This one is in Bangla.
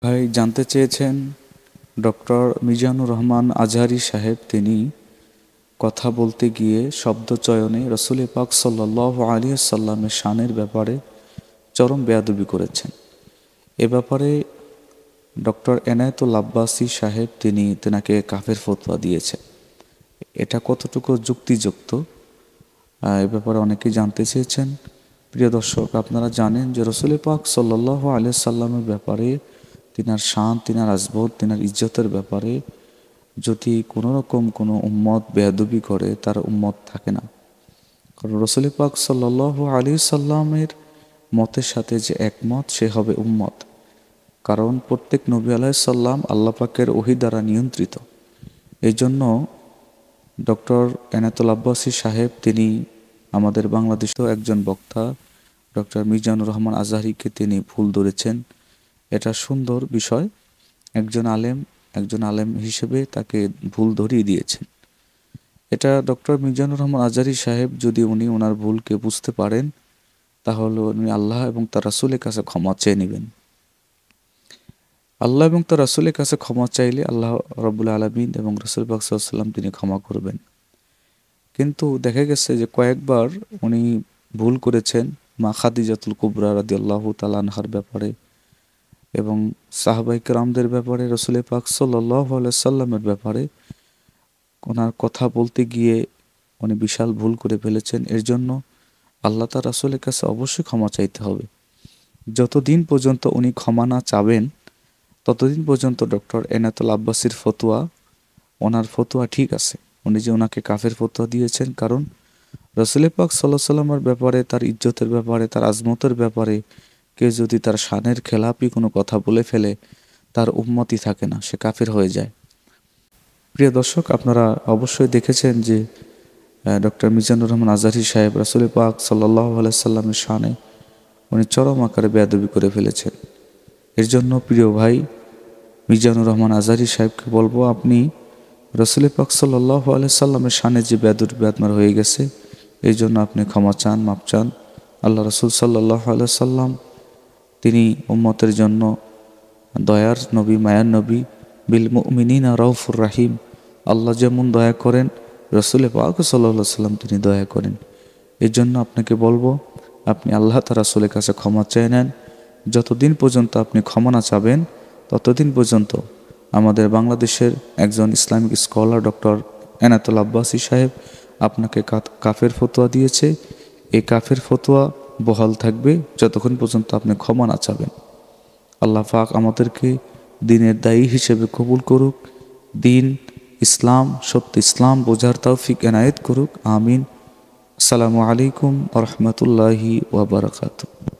ভাই জানতে চেয়েছেন ডক্টর মিজানুর রহমান আজহারি সাহেব তিনি কথা বলতে গিয়ে শব্দ চয়নে রসুল পাক সাল্লাল্লাহু আলাইহি সাল্লামের শানের ব্যাপারে চরম বেয়াদবি করেছেন। এ ব্যাপারে ডক্টর এনায়েতুল আব্বাসী সাহেব তিনি তেনাকে কাফের ফতোয়া দিয়েছেন। এটা কতটুকু যুক্তিযুক্ত এ ব্যাপারে অনেকেই জানতে চেয়েছেন। প্রিয় দর্শক, আপনারা জানেন যে রসুল পাক সাল্লাল্লাহু আলাইহি সাল্লামের ব্যাপারে তিনার শান, তিনার আজমত, তিনার ইজ্জতের ব্যাপারে যদি কোনো রকম কোনো উম্মত বেয়াদবি করে তার উম্মত থাকে না। কারণ রসুল পাক সাল্লাল্লাহু আলাইহি সাল্লামের মতের সাথে যে একমত সে হবে উম্মত। কারণ প্রত্যেক নবী আলাইহিস সাল্লাম আল্লাহ পাকের ওহী দ্বারা নিয়ন্ত্রিত। এই জন্য ডক্টর এনায়েতুল আব্বাসী সাহেব তিনি আমাদের বাংলাদেশেও একজন বক্তা ডক্টর মিজানুর রহমান আজহারিকে তিনি ভুল ধরেছেন। এটা সুন্দর বিষয়। একজন আলেম হিসেবে তাকে ভুল ধরিয়ে দিয়েছেন। এটা ডক্টর মিজানুর রহমান আজহারি সাহেব যদি উনি ওনার ভুলকে বুঝতে পারেন তাহলে উনি আল্লাহ এবং তার রাসূলের কাছে ক্ষমা চেয়ে নেবেন। আল্লাহ এবং তার রাসূলের কাছে ক্ষমা চাইলে আল্লাহ রাব্বুল আলামিন এবং রাসূল পাক সাল্লাল্লাহু আলাইহি ওয়াসাল্লাম তিনি ক্ষমা করবেন। কিন্তু দেখা গেছে যে কয়েকবার উনি ভুল করেছেন মা খাদিজাতুল কুবরা রাদিয়াল্লাহু তাআলা আনহার ব্যাপারে এবং সাহাবায়ে কেরামদের ব্যাপারে, রাসূল পাক সাল্লাল্লাহু আলাইহি সাল্লামের ব্যাপারে ওনার কথা বলতে গিয়ে উনি বিশাল ভুল করে ফেলেছেন। এর জন্য আল্লাহ তার রাসূলের কাছে অবশ্যই ক্ষমা চাইতে হবে। যতদিন পর্যন্ত উনি ক্ষমা না চাবেন ততদিন পর্যন্ত ডক্টর এনায়েতুল আব্বাসীর ফতোয়া, ওনার ফতোয়া ঠিক আছে। উনি যে ওনাকে কাফের ফতোয়া দিয়েছেন, কারণ রাসূল পাক সাল্লাল্লাহু আলাইহি সাল্লামের ব্যাপারে, তার ইজ্জতের ব্যাপারে, তার আজমতের ব্যাপারে কেউ যদি তার শানের খেলাপি কোনো কথা বলে ফেলে তার উম্মতই থাকে না, সে কাফের হয়ে যায়। প্রিয় দর্শক, আপনারা অবশ্যই দেখেছেন যে ডক্টর মিজানুর রহমান আজহারি সাহেব রাসূল পাক সাল্লাল্লাহু আলাইহি সাল্লামের শানে উনি চরম আকারে বেয়াদবি করে ফেলেছেন। এর জন্য প্রিয় ভাই মিজানুর রহমান আজহারি সাহেবকে বলবো, আপনি রাসূল পাক সাল্লাল্লাহু আলাইহি সাল্লামের শানে যে বেয়াদবি আপনার হয়ে গেছে এই জন্য আপনি ক্ষমা চান, মাপ চান। আল্লাহ রাসূল সাল্লাল্লাহু আলাইহি সাল্লাম তিনি উম্মতের জন্য দয়ার নবী, মায়ার নবী, বিল মুমিনিনা রাউফুর রাহিম। আল্লাহ যেমন দয়া করেন রাসূল পাক সাল্লাল্লাহু আলাইহি সাল্লাম তিনি দয়া করেন। এই জন্য আপনাকে বলবো, আপনি আল্লাহ তার রাসূলের কাছে ক্ষমা চেয়ে নেন। যতদিন পর্যন্ত আপনি ক্ষমা না চাবেন ততদিন পর্যন্ত আমাদের বাংলাদেশের একজন ইসলামিক স্কলার ডক্টর এনায়েতুল আব্বাসী সাহেব আপনাকে কাফের ফতোয়া দিয়েছে। এই কাফের ফতোয়া বহাল থাকবে যতক্ষণ পর্যন্ত আপনি ক্ষমা না চাবেন। আল্লাহ পাক আমাদেরকে দ্বীনের দায়ী হিসেবে কবুল করুক, দ্বীন ইসলাম, সত্য ইসলাম বোঝার তৌফিক এনায়েত করুক। আমিন। আসসালামু আলাইকুম ওয়া রাহমাতুল্লাহি ওয়া বারাকাতুহু।